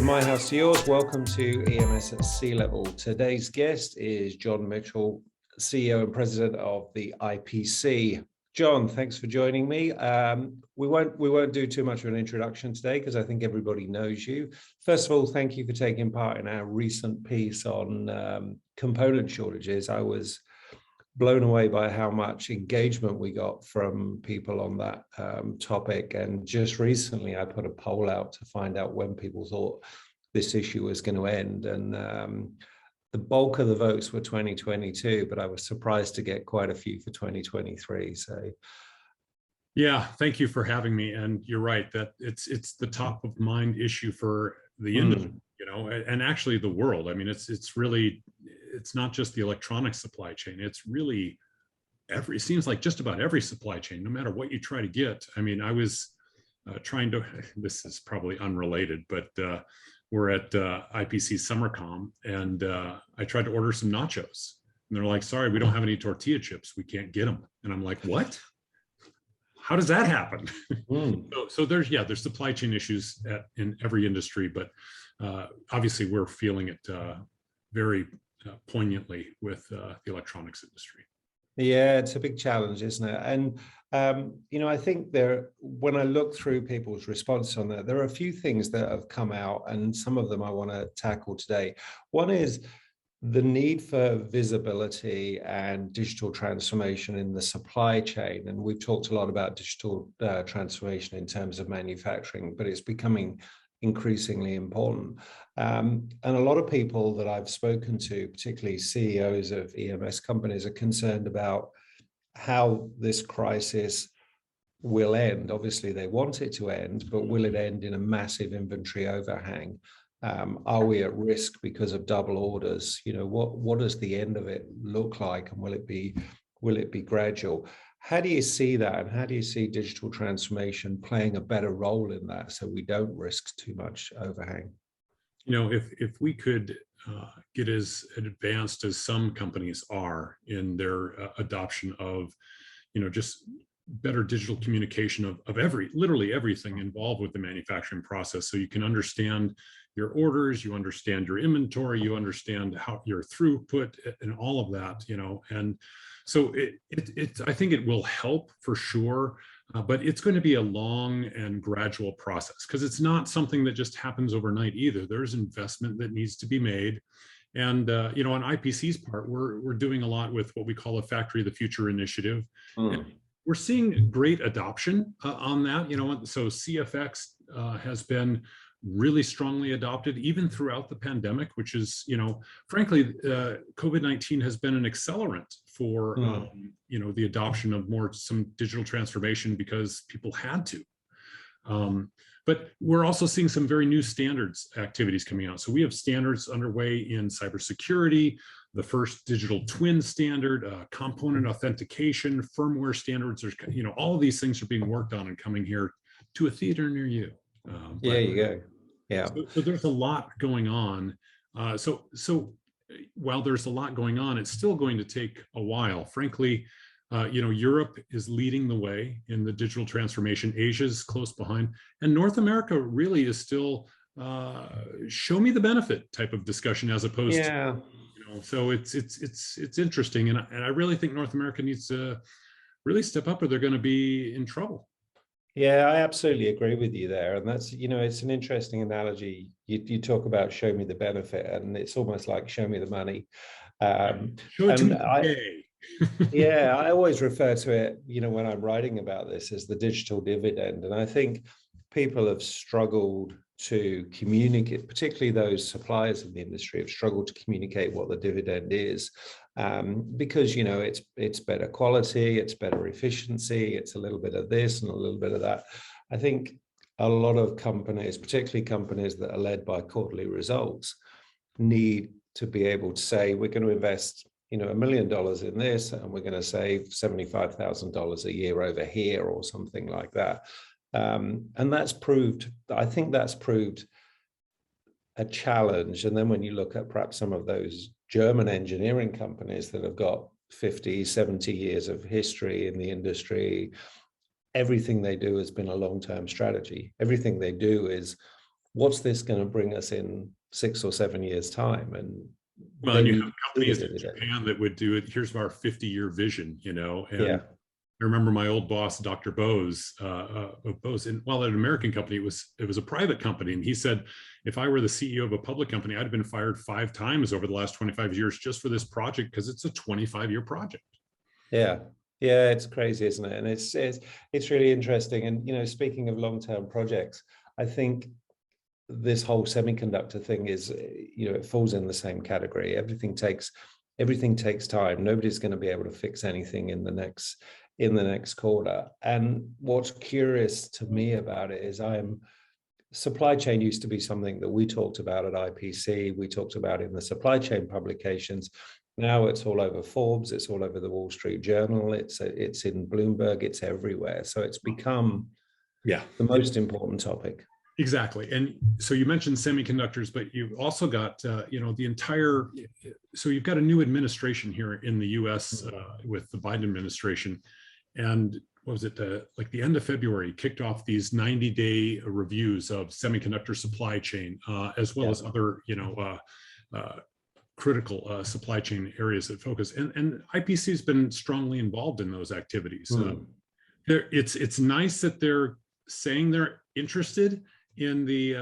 my house to yours. Welcome to EMS at Sea Level. Today's guest is John Mitchell, CEO and President of the IPC. John, thanks for joining me. We won't do too much of an introduction today because I think everybody knows you. First of all, thank you for taking part in our recent piece on component shortages. I was blown away by how much engagement we got from people on that topic. And just recently, I put a poll out to find out when people thought this issue was going to end. And the bulk of the votes were 2022, but I was surprised to get quite a few for 2023. So, yeah, thank you for having me. And you're right that it's the top of mind issue for the industry, you know, and actually the world. I mean, it's not just the electronic supply chain. It's really it seems like just about every supply chain, no matter what you try to get. I mean, I was trying to, this is probably unrelated, but we're at IPC SummerCom, and I tried to order some nachos. And they're like, sorry, we don't have any tortilla chips. We can't get them. And I'm like, what? How does that happen? So there's supply chain issues in every industry, but obviously we're feeling it very poignantly with the electronics industry. Yeah, it's a big challenge, isn't it? And, you know, I think when I look through people's response on that, there are a few things that have come out, and some of them I want to tackle today. One is the need for visibility and digital transformation in the supply chain. And we've talked a lot about digital transformation in terms of manufacturing, but it's becoming increasingly important. And a lot of people that I've spoken to, particularly CEOs of EMS companies, are concerned about how this crisis will end. Obviously, they want it to end, but will it end in a massive inventory overhang? Are we at risk because of double orders? You know, what does the end of it look like, and will it be gradual? How do you see that, and how do you see digital transformation playing a better role in that so we don't risk too much overhang? You know, if we could get as advanced as some companies are in their adoption of, you know, just better digital communication of literally everything involved with the manufacturing process, so you can understand your orders, you understand your inventory, you understand how your throughput and all of that, you know. And so I think it will help for sure, but it's going to be a long and gradual process because it's not something that just happens overnight either. There's investment that needs to be made. And, you know, on IPC's part, we're doing a lot with what we call a Factory of the Future initiative. And we're seeing great adoption on that, you know. So CFX has been really strongly adopted even throughout the pandemic, which is, you know, frankly, COVID-19 has been an accelerant for, you know, the adoption of some digital transformation because people had to. But we're also seeing some very new standards activities coming out. So we have standards underway in cybersecurity, the first digital twin standard, component authentication, firmware standards. There's, you know, all of these things are being worked on and coming here to a theater near you. There you go. Yeah. So there's a lot going on. So while there's a lot going on, it's still going to take a while. Frankly, you know, Europe is leading the way in the digital transformation. Asia's close behind, and North America really is still show me the benefit type of discussion as opposed to, you know. So it's interesting, and I really think North America needs to really step up, or they're going to be in trouble. Yeah, I absolutely agree with you there. And that's, you know, it's an interesting analogy. You talk about show me the benefit, and it's almost like show me the money. Show it to me. Yeah, I always refer to it, you know, when I'm writing about this, as the digital dividend. And I think people have struggled to communicate, particularly those suppliers in the industry have struggled to communicate what the dividend is, because, you know, it's better quality, it's better efficiency, it's a little bit of this and a little bit of that. I think a lot of companies, particularly companies that are led by quarterly results, need to be able to say, we're going to invest, you know, $1 million in this, and we're going to save $75,000 a year over here, or something like that. And I think that's proved a challenge. And then when you look at perhaps some of those German engineering companies that have got 50, 70 years of history in the industry, everything they do has been a long-term strategy. Everything they do is what's this going to bring us in 6 or 7 years time? And Well, and then you you have see companies it in every day. Japan that would do it. Here's our 50-year vision, and Yeah, I remember my old boss, Dr. Bose, and while at an American company, it was a private company, and he said, if I were the CEO of a public company, I'd have been fired 5 times over the last 25 years just for this project, because it's a 25-year project. yeah, yeah. It's crazy, isn't it? And it's really interesting. And speaking of long-term projects, I think this whole semiconductor thing is, it falls in the same category. Everything takes time. Nobody's going to be able to fix anything in the next quarter. And what's curious to me about it is supply chain used to be something that we talked about at IPC. We talked about in the supply chain publications. Now it's all over Forbes. It's all over the Wall Street Journal. It's in Bloomberg. It's everywhere. So it's become the most important topic. Exactly. And so you mentioned semiconductors, but you've also got, so you've got a new administration here in the US with the Biden administration. And what was it, like the end of February, kicked off these 90-day reviews of semiconductor supply chain, as well as other, critical supply chain areas that focus. And IPC has been strongly involved in those activities. It's nice that they're saying they're interested in the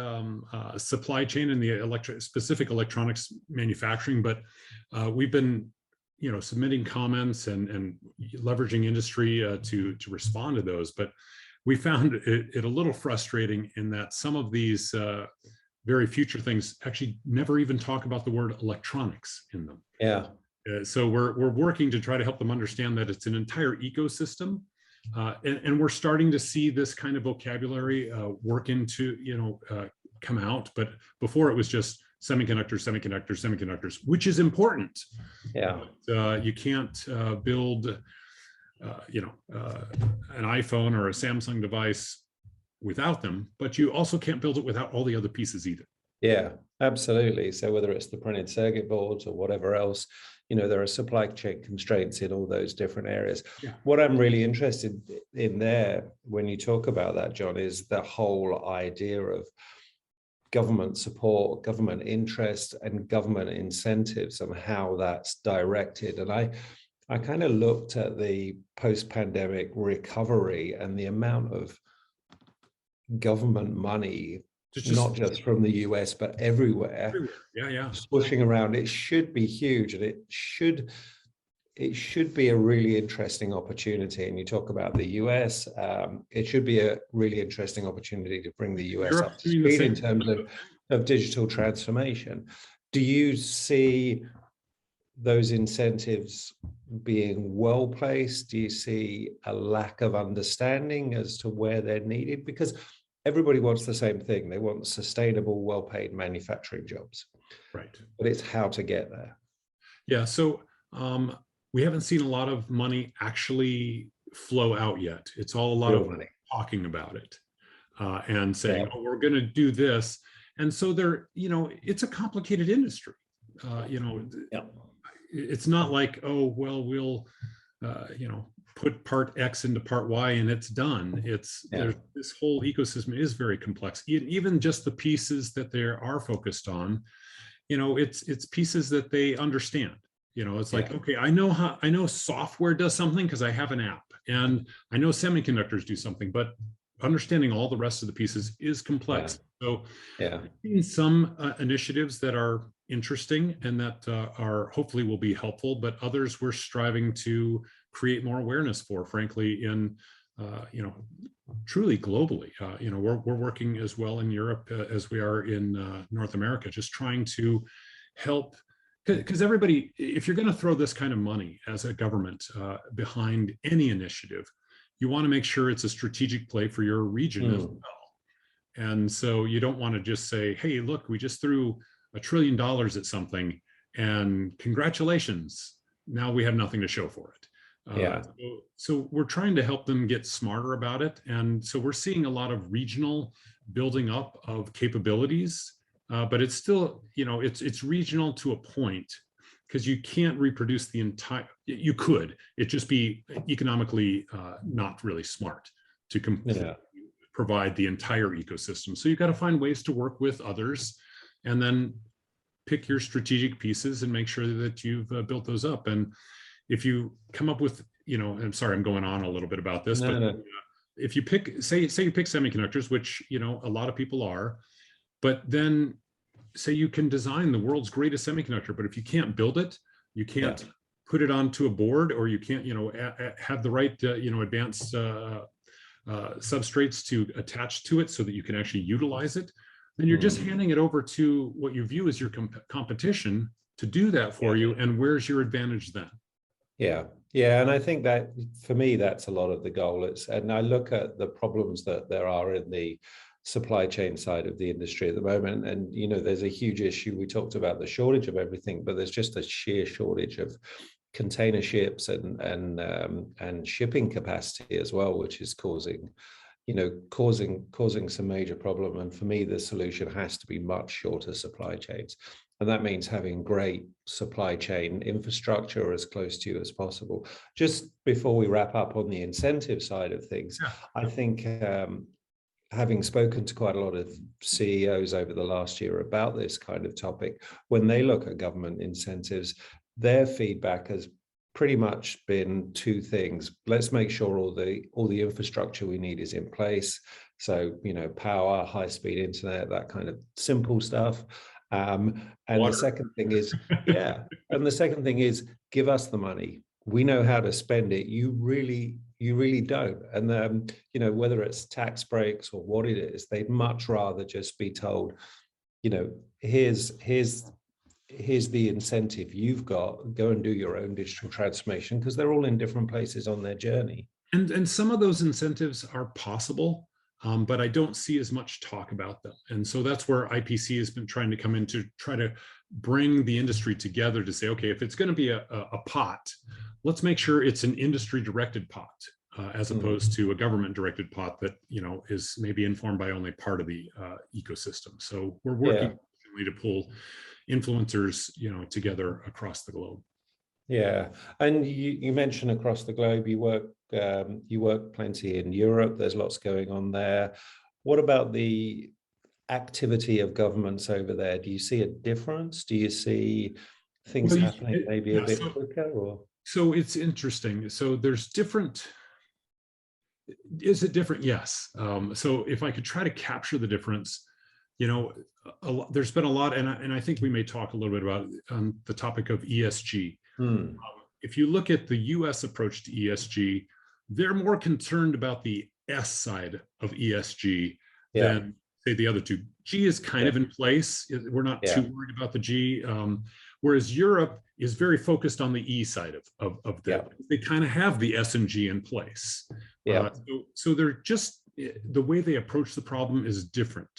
supply chain and the specific electronics manufacturing, but we've been, submitting comments and leveraging industry to respond to those. But we found it a little frustrating in that some of these very future things actually never even talk about the word electronics in them. Yeah. So we're working to try to help them understand that it's an entire ecosystem. And we're starting to see this kind of vocabulary work into, come out. But before it was just semiconductors, which is important. Yeah. But, you can't build, an iPhone or a Samsung device without them, but you also can't build it without all the other pieces either. Yeah, absolutely. So whether it's the printed circuit boards or whatever else, there are supply chain constraints in all those different areas. Yeah. What I'm really interested in there, when you talk about that, John, is the whole idea of government support, government interest, and government incentives and how that's directed. And I kind of looked at the post-pandemic recovery and the amount of government money, not just from the US, but everywhere. Yeah. Pushing around. It should be huge, and it should be a really interesting opportunity. And you talk about the US, it should be a really interesting opportunity to bring the US up to speed in terms of digital transformation. Do you see those incentives being well placed? Do you see a lack of understanding as to where they're needed? Because everybody wants the same thing. They want sustainable, well-paid manufacturing jobs. Right. But it's how to get there. Yeah. So we haven't seen a lot of money actually flow out yet. It's all a lot of money talking about it and saying, oh, we're going to do this. And so it's a complicated industry. It's not like, oh, well, we'll, put part X into part Y and it's done. This whole ecosystem is very complex. Even just the pieces that they are focused on, it's pieces that they understand. It's like, okay, I know software does something because I have an app, and I know semiconductors do something, but understanding all the rest of the pieces is complex. So I've seen some initiatives that are interesting and that are hopefully will be helpful, but others we're striving to create more awareness for, frankly, in truly globally. We're working as well in Europe as we are in North America, just trying to help, because everybody, if you're going to throw this kind of money as a government behind any initiative, you want to make sure it's a strategic play for your region as well. And so you don't want to just say, hey, look, we just threw $1 trillion at something and congratulations, now we have nothing to show for it. So we're trying to help them get smarter about it. And so we're seeing a lot of regional building up of capabilities, but it's still, it's regional to a point, because you can't reproduce the entire, you could, it just be economically not really smart to completely provide the entire ecosystem. So you've got to find ways to work with others, and then pick your strategic pieces and make sure that you've built those up. And if you come up with, I'm sorry, I'm going on a little bit about this, but No. if you pick, say you pick semiconductors, which, a lot of people are, but then say you can design the world's greatest semiconductor, but if you can't build it, you can't put it onto a board, or you can't, have the right, advanced substrates to attach to it so that you can actually utilize it, then you're just handing it over to what you view as your competition to do that for you. And where's your advantage then? Yeah. And I think that for me, that's a lot of the goal. And I look at the problems that there are in the supply chain side of the industry at the moment. And, there's a huge issue. We talked about the shortage of everything, but there's just a sheer shortage of container ships and shipping capacity as well, which is causing some major problem. And for me, the solution has to be much shorter supply chains. And that means having great supply chain infrastructure as close to you as possible. Just before we wrap up on the incentive side of things, I think having spoken to quite a lot of CEOs over the last year about this kind of topic, when they look at government incentives, their feedback has pretty much been two things. Let's make sure all the infrastructure we need is in place. So, power, high-speed internet, that kind of simple stuff. And Water. the second thing is, give us the money. We know how to spend it. You really don't. And whether it's tax breaks or what it is, they'd much rather just be told, here's the incentive you've got, go and do your own digital transformation, because they're all in different places on their journey. And some of those incentives are possible, but I don't see as much talk about them. And so that's where IPC has been trying to come in to try to bring the industry together to say, okay, if it's going to be a pot, let's make sure it's an industry directed pot, as opposed to a government directed pot that, is maybe informed by only part of the ecosystem. So we're working to pull influencers, together across the globe. Yeah, and you mentioned across the globe, you work plenty in Europe. There's lots going on there. What about the activity of governments over there? Do you see a difference? Do you see things happening maybe a bit quicker? Or so it's interesting. So there's different. Is it different? Yes. So if I could try to capture the difference, there's been a lot, and I think we may talk a little bit about the topic of ESG. If you look at the U.S. approach to ESG, they're more concerned about the S side of ESG than, say, the other two. G is kind of in place. We're not too worried about the G, whereas Europe is very focused on the E side of that. They kind of have the S and G in place. So they're just, the way they approach the problem is different.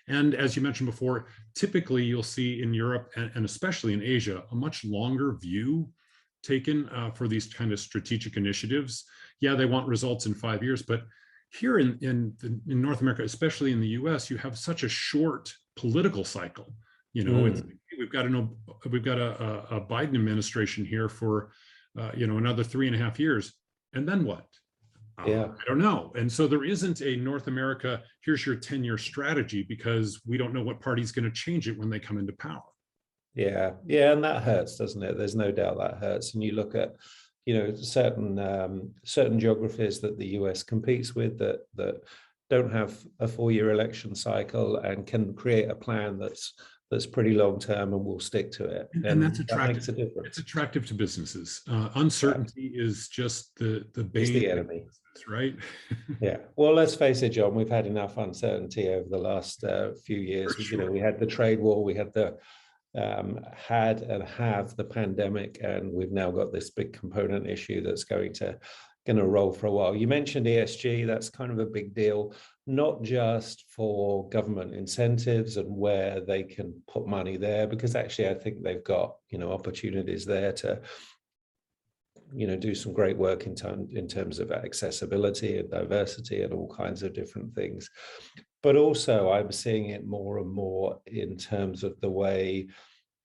And as you mentioned before, typically you'll see in Europe and especially in Asia, a much longer view taken for these kind of strategic initiatives. Yeah, they want results in 5 years, but here in North America, especially in the US, you have such a short political cycle. We've got a Biden administration here for another 3.5 years. And then what? I don't know. And so there isn't a North America, here's your 10-year strategy, because we don't know what party's going to change it when they come into power. Yeah. And that hurts, doesn't it? There's no doubt that hurts. And you look at, certain geographies that the US competes with that don't have a 4-year election cycle and can create a plan that's pretty long term and will stick to it. And that's attractive. That makes a difference. It's attractive to businesses. Uncertainty is just the bane. It's the enemy. Right? Yeah. Well, let's face it, John, we've had enough uncertainty over the last few years. Sure. We had the trade war, we had the have the pandemic, and we've now got this big component issue that's going to roll for a while. You mentioned ESG. That's kind of a big deal, not just for government incentives and where they can put money there, because actually I think they've got opportunities there to do some great work in terms of accessibility and diversity and all kinds of different things. But also I'm seeing it more and more in terms of the way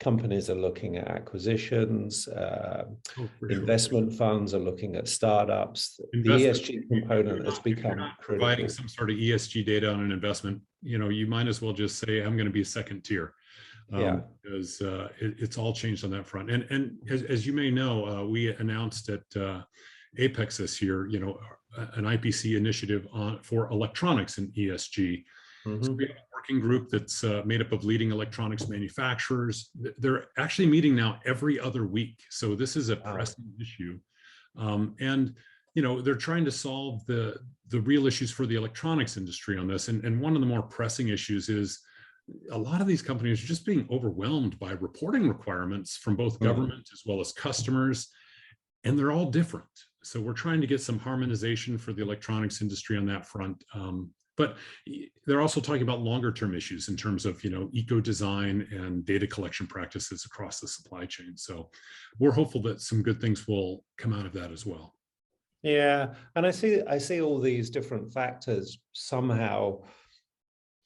companies are looking at acquisitions, Oh, for sure. investment funds are looking at startups. The Investment, ESG if component has if you're become not providing critical. some sort of ESG data on an investment, you might as well just say, I'm going to be a second tier. Yeah. Because it's all changed on that front. And as you may know, we announced at Apex this year, an IPC initiative for electronics and ESG. So we have a working group that's made up of leading electronics manufacturers. They're actually meeting now every other week. So this is a pressing issue. And they're trying to solve the real issues for the electronics industry on this. And one of the more pressing issues is a lot of these companies are just being overwhelmed by reporting requirements from both government as well as customers, and they're all different. So we're trying to get some harmonization for the electronics industry on that front. But they're also talking about longer term issues in terms of, eco design and data collection practices across the supply chain. So we're hopeful that some good things will come out of that as well. Yeah, and I see all these different factors somehow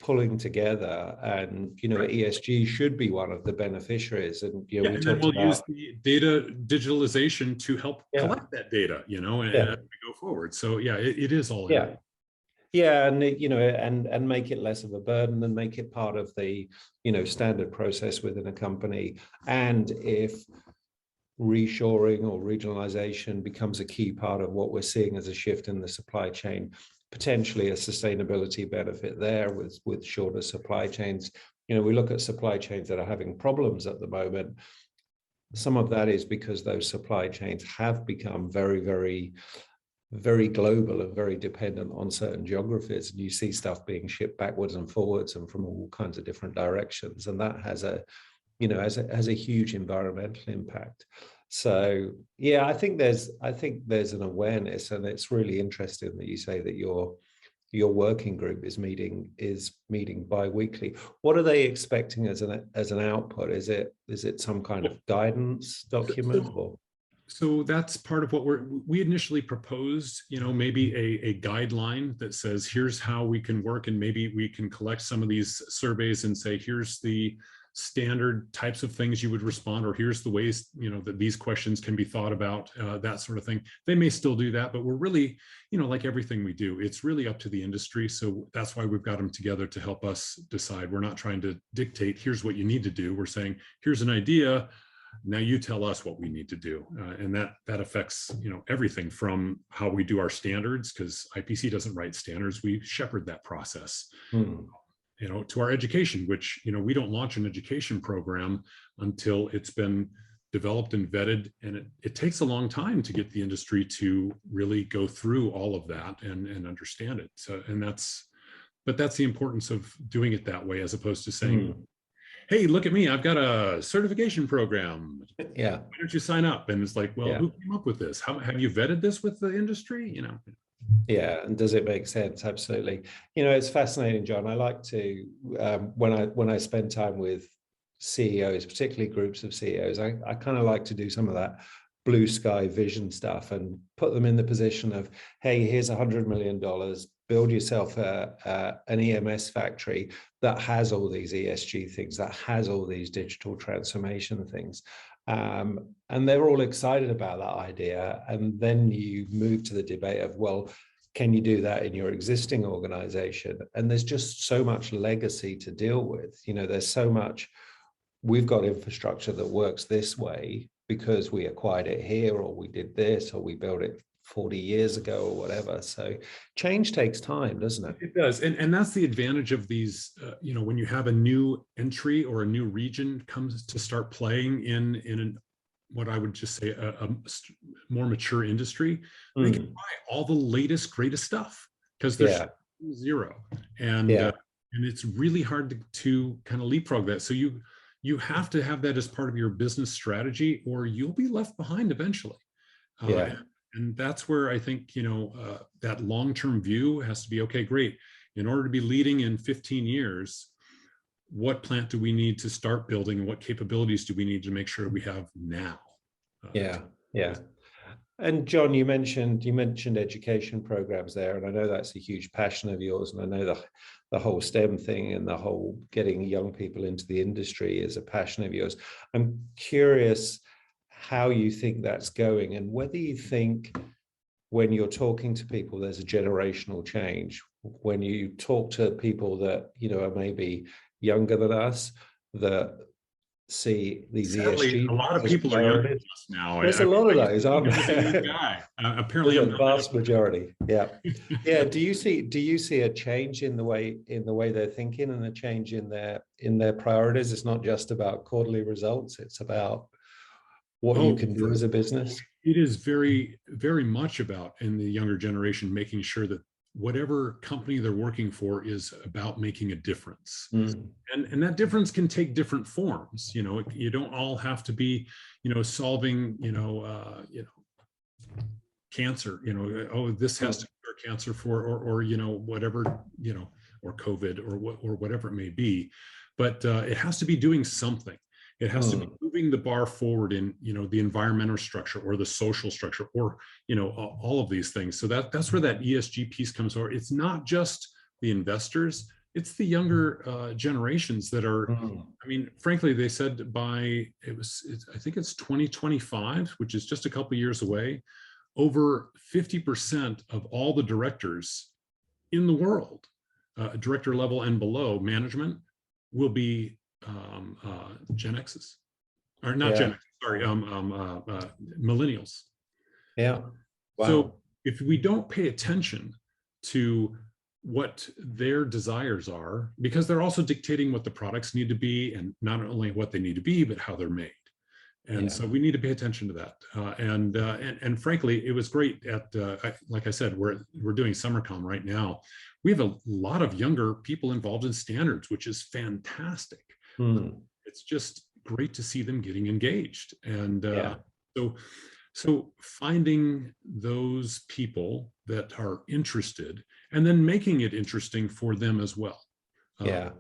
pulling together, and Right. ESG should be one of the beneficiaries. And we and then talked we'll about use the data digitalization to help yeah, collect that data, and yeah, as we go forward. So yeah, it is all in. yeah. Yeah, and and make it less of a burden and make it part of the standard process within a company. And if reshoring or regionalization becomes a key part of what we're seeing as a shift in the supply chain, potentially a sustainability benefit there with shorter supply chains. We look at supply chains that are having problems at the moment. Some of that is because those supply chains have become very, very, very global and very dependent on certain geographies. And you see stuff being shipped backwards and forwards and from all kinds of different directions. And that has a huge environmental impact. So yeah, I think there's an awareness, and it's really interesting that you say that your working group is meeting bi-weekly. What are they expecting as an output? Is it some kind of guidance document or? So that's part of what we initially proposed, maybe a guideline that says, here's how we can work, and maybe we can collect some of these surveys and say, here's the standard types of things you would respond, or here's the ways, that these questions can be thought about, that sort of thing. They may still do that, but we're really, like everything we do, it's really up to the industry. So that's why we've got them together to help us decide. We're not trying to dictate, here's what you need to do. We're saying, here's an idea. Now you tell us what we need to do. And that affects, everything from how we do our standards, because IPC doesn't write standards. We shepherd that process. To our education, which, we don't launch an education program until it's been developed and vetted. And it takes a long time to get the industry to really go through all of that and understand it. So, but that's the importance of doing it that way, as opposed to saying, hey, look at me, I've got a certification program. Yeah. Why don't you sign up? And it's like, well, who came up with this? How have you vetted this with the industry? Yeah, and does it make sense? Absolutely. It's fascinating, John. I like to when I spend time with CEOs, particularly groups of CEOs, I kind of like to do some of that blue sky vision stuff and put them in the position of, hey, here's $100 million, build yourself an EMS factory that has all these ESG things, that has all these digital transformation things. And they're all excited about that idea. And then you move to the debate of, well, can you do that in your existing organization? And there's just so much legacy to deal with. There's so much, we've got infrastructure that works this way because we acquired it here, or we did this, or we built it 40 years ago, or whatever. So change takes time, doesn't it? It does. And that's the advantage of these, when you have a new entry or a new region comes to start playing in what I would just say a more mature industry, they can buy all the latest, greatest stuff because they're zero. And it's really hard to kind of leapfrog that. So you have to have that as part of your business strategy, or you'll be left behind eventually. And that's where I think, that long-term view has to be, okay, great. In order to be leading in 15 years, what plant do we need to start building, and what capabilities do we need to make sure we have now? Yeah. And John, you mentioned education programs there, and I know that's a huge passion of yours, and I know the whole STEM thing and the whole getting young people into the industry is a passion of yours. I'm curious how you think that's going, and whether you think when you're talking to people there's a generational change. When you talk to people that are maybe younger than us, that see these Sadly, a ESG lot of as people are younger than priorities. us now. There's I a mean, lot of I used to those, think aren't I was a young there? guy. Apparently, There's a I'm not. vast majority. Yeah. Yeah. Do you see a change in the way they're thinking, and a change in their priorities? It's not just about quarterly results, it's about what you Oh, can do as a business. it is very, very much about in the younger generation making sure that whatever company they're working for is about making a difference. Mm. And that difference can take different forms. You don't all have to be, solving, cancer, oh, this has Mm. to cure cancer for, or whatever, or COVID, or whatever it may be. But it has to be doing something. It has to be Mm. moving the bar forward in, the environmental structure or the social structure, or, all of these things. So that's where that ESG piece comes over. It's not just the investors, it's the younger generations that are, Mm. I mean, frankly, they said I think it's 2025, which is just a couple of years away, over 50% of all the directors in the world, director level and below management, will be Gen X's, or not Gen Yeah. X, sorry, millennials. Yeah. So Wow. if we don't pay attention to what their desires are, because they're also dictating what the products need to be, and not only what they need to be, but how they're made. And Yeah. so we need to pay attention to that. And frankly, it was great like I said, we're doing SummerCom right now. We have a lot of younger people involved in standards, which is fantastic. Mm. It's just great to see them getting engaged. And Yeah. so so finding those people that are interested, and then making it interesting for them as well. Uh, Yeah.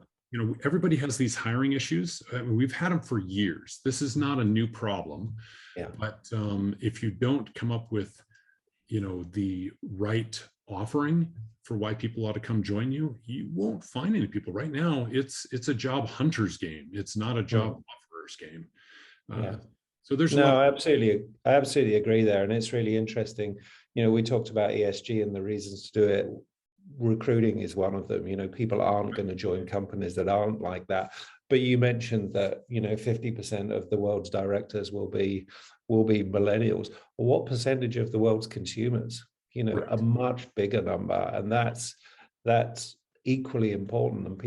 Everybody has these hiring issues. I mean, we've had them for years. This is not a new problem. Yeah. But if you don't come up with, the right offering for why people ought to come join you, you won't find any people. Right now, it's a job hunter's game. It's not a job Mm. offerer's game. Yeah. So there's a lot No, of, I absolutely agree there. And it's really interesting. We talked about ESG and the reasons to do it. Recruiting is one of them. People aren't going to join companies that aren't like that. But you mentioned that, 50% of the world's directors will be millennials. Well, what percentage of the world's consumers? A correct. much bigger number. And that's equally important. And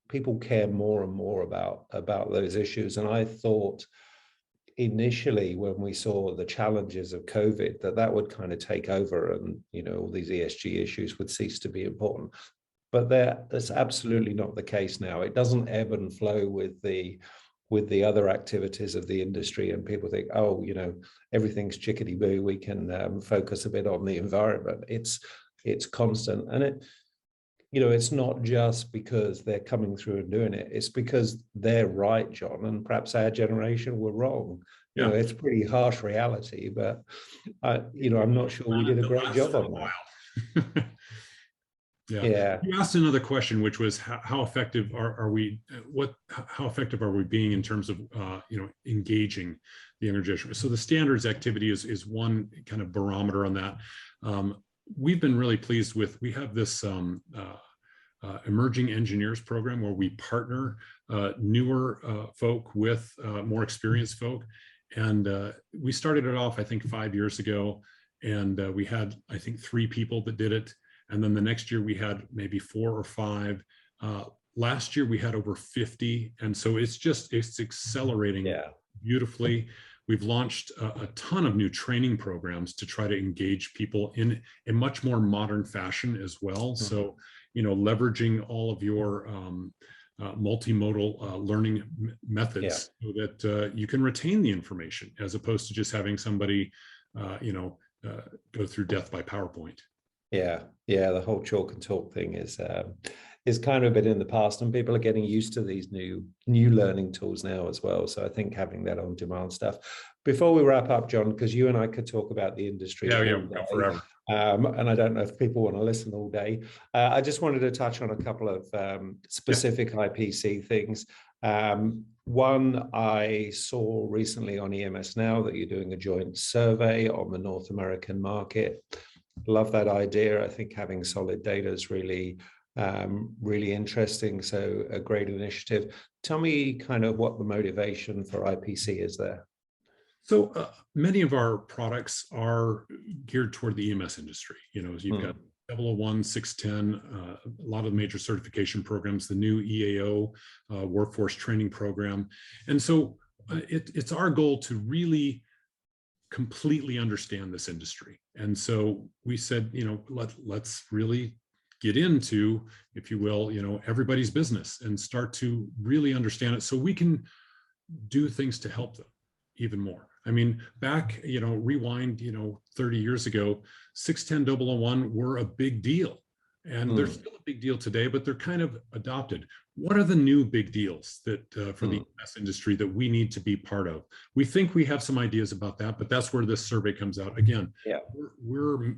people care more and more about those issues. And I thought initially, when we saw the challenges of COVID, that would kind of take over, and all these ESG issues would cease to be important. But that's absolutely not the case now. It doesn't ebb and flow with the other activities of the industry, and people think, oh, everything's chickadee boo. We can focus a bit on the environment. It's constant, and it's not just because they're coming through and doing it. It's because they're right, John, and perhaps our generation were wrong. Yeah. It's a pretty harsh reality, but I'm not sure we did a great job on that. Yeah. Yeah. You asked another question, which was how effective are we? How effective are we being in terms of engaging the younger generation? So the standards activity is one kind of barometer on that. We've been really pleased with. We have this emerging engineers program where we partner newer folk with more experienced folk, and we started it off, I think, 5 years ago, and we had, I think, 3 people that did it. And then the next year we had maybe 4 or 5. Last year we had over 50. And so it's accelerating beautifully. We've launched a ton of new training programs to try to engage people in a much more modern fashion as well. Mm-hmm. So, leveraging all of your multimodal learning methods so that you can retain the information, as opposed to just having somebody, go through death by PowerPoint. Yeah, the whole chalk and talk thing is kind of a bit in the past, and people are getting used to these new learning tools now as well. So I think having that on demand stuff. Before we wrap up, John, because you and I could talk about the industry Yeah, all yeah, we've got day, forever. and I don't know if people want to listen all day. I just wanted to touch on a couple of Yeah. specific IPC things. One, I saw recently on EMS Now that you're doing a joint survey on the North American market. Love that idea. I think having solid data is really, really interesting. So a great initiative. Tell me kind of what the motivation for IPC is there. So many of our products are geared toward the EMS industry. You know, you've got 001, 610, a lot of major certification programs, the new EAO workforce training program. And so it's our goal to really completely understand this industry. And so we said, you know, let's really get into, if you will, you know, everybody's business and start to really understand it so we can do things to help them even more. I mean, back, you know, rewind, you know, 30 years ago, 610 001 were a big deal. And they're still a big deal today, but they're kind of adopted. What are the new big deals that for the EMS industry that we need to be part of? We think we have some ideas about that, but that's where this survey comes out. Again, Yeah, we're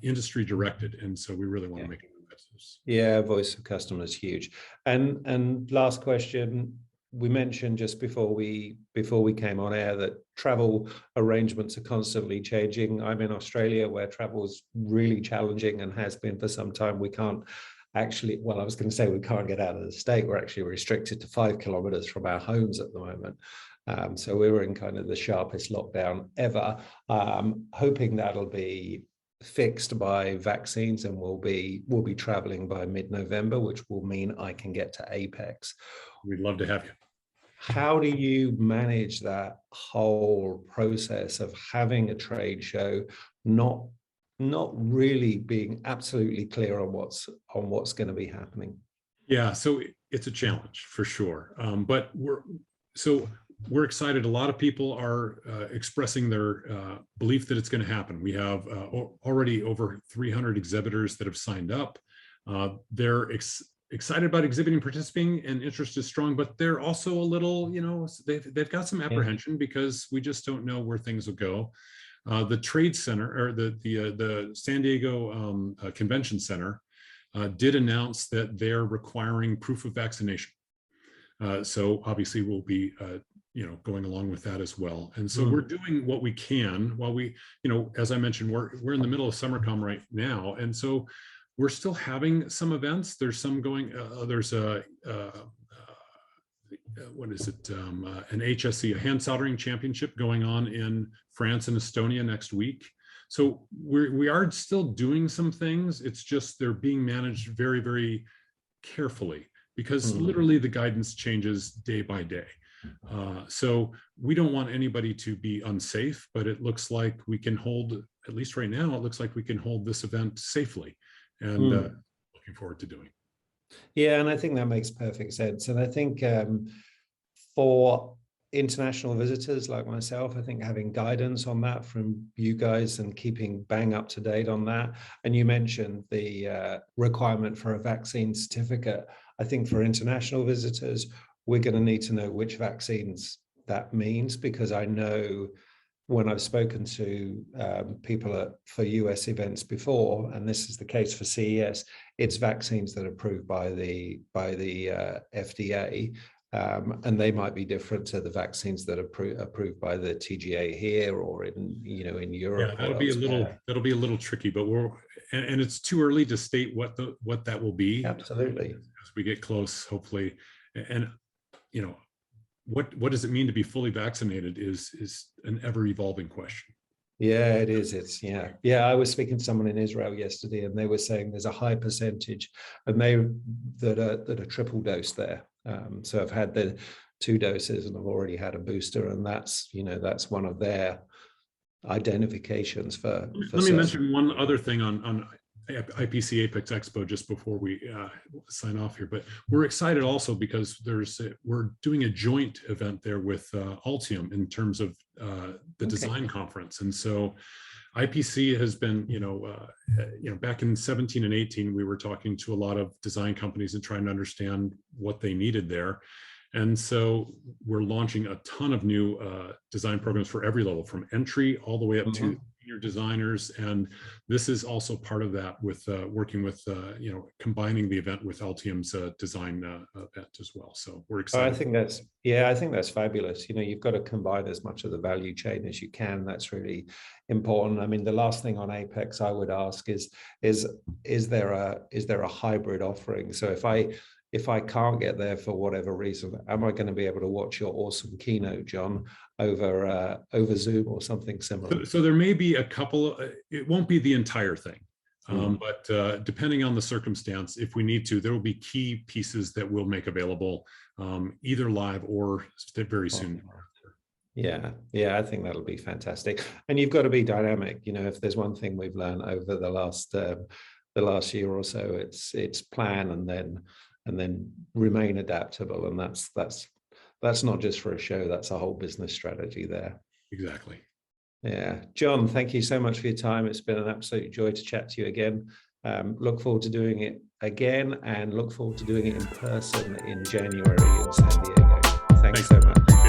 industry directed, and so we really want to make it business. Yeah, voice of customer is huge. And last question, we mentioned just before we came on air that travel arrangements are constantly changing. I'm in Australia where travel is really challenging and has been for some time. We can't actually, well, I was going to say we can't get out of the state. We're actually restricted to 5 kilometers from our homes at the moment. So we were in kind of the sharpest lockdown ever, hoping that'll be fixed by vaccines and we'll be traveling by mid-November, which will mean I can get to Apex. We'd love to have you. How do you manage that whole process of having a trade show, not really being absolutely clear on what's going to be happening? Yeah, so it's a challenge for sure, but we're excited. A lot of people are expressing their belief that it's going to happen. We have already over 300 exhibitors that have signed up. They're excited about exhibiting, participating, and interest is strong, but they're also a little, you know, they've got some apprehension because we just don't know where things will go. The Trade Center, or the San Diego Convention Center, did announce that they're requiring proof of vaccination. So obviously we'll be you know, going along with that as well. And so we're doing what we can while we, you know, as I mentioned, we're in the middle of SummerCom right now. And so we're still having some events. There's some going, there's a, what is it? An HSC, a hand soldering championship going on in France and Estonia next week. So we are still doing some things. It's just they're being managed very, very carefully because literally the guidance changes day by day. So we don't want anybody to be unsafe, but it looks like we can hold, at least right now, it looks like we can hold this event safely, and looking forward to doing. Yeah, and I think that makes perfect sense. And I think for international visitors like myself, I think having guidance on that from you guys and keeping bang up to date on that. And you mentioned the requirement for a vaccine certificate. I think for international visitors, we're going to need to know which vaccines that means, because I know when I've spoken to people for US events before, and this is the case for CES, it's vaccines that are approved by the FDA, and they might be different to the vaccines that are approved by the TGA here or in Europe. Yeah, that'll be a little tricky, but and it's too early to state what that will be. Absolutely. As we get close, hopefully, and you know, what does it mean to be fully vaccinated is an ever evolving question. Yeah, it is. It's yeah. I was speaking to someone in Israel yesterday, and they were saying there's a high percentage, and that are triple dose there. So I've had the 2 doses, and I've already had a booster, and that's one of their identifications for. Let me mention one other thing on IPC Apex Expo just before we sign off here, but we're excited also because we're doing a joint event there with Altium in terms of the design conference. And so IPC has been, back in 17 and 18, we were talking to a lot of design companies and trying to understand what they needed there. And so we're launching a ton of new design programs for every level, from entry all the way up to senior designers. And this is also part of that, with working with, combining the event with Altium's design event as well. So we're excited. I think that's fabulous. You've got to combine as much of the value chain as you can. That's really important. I mean, the last thing on Apex I would ask is there a hybrid offering? So if I can't get there for whatever reason, am I going to be able to watch your awesome keynote, John, over Zoom or something similar? So there may be a couple. It won't be the entire thing, but depending on the circumstance, if we need to, there will be key pieces that we'll make available, either live or very soon. Yeah, I think that'll be fantastic. And you've got to be dynamic. If there's one thing we've learned over the last year or so, it's plan and then remain adaptable. And that's not just for a show, that's a whole business strategy there. Exactly. Yeah. John, thank you so much for your time. It's been an absolute joy to chat to you again. Look forward to doing it again, and look forward to doing it in person in January in San Diego. Thanks so much.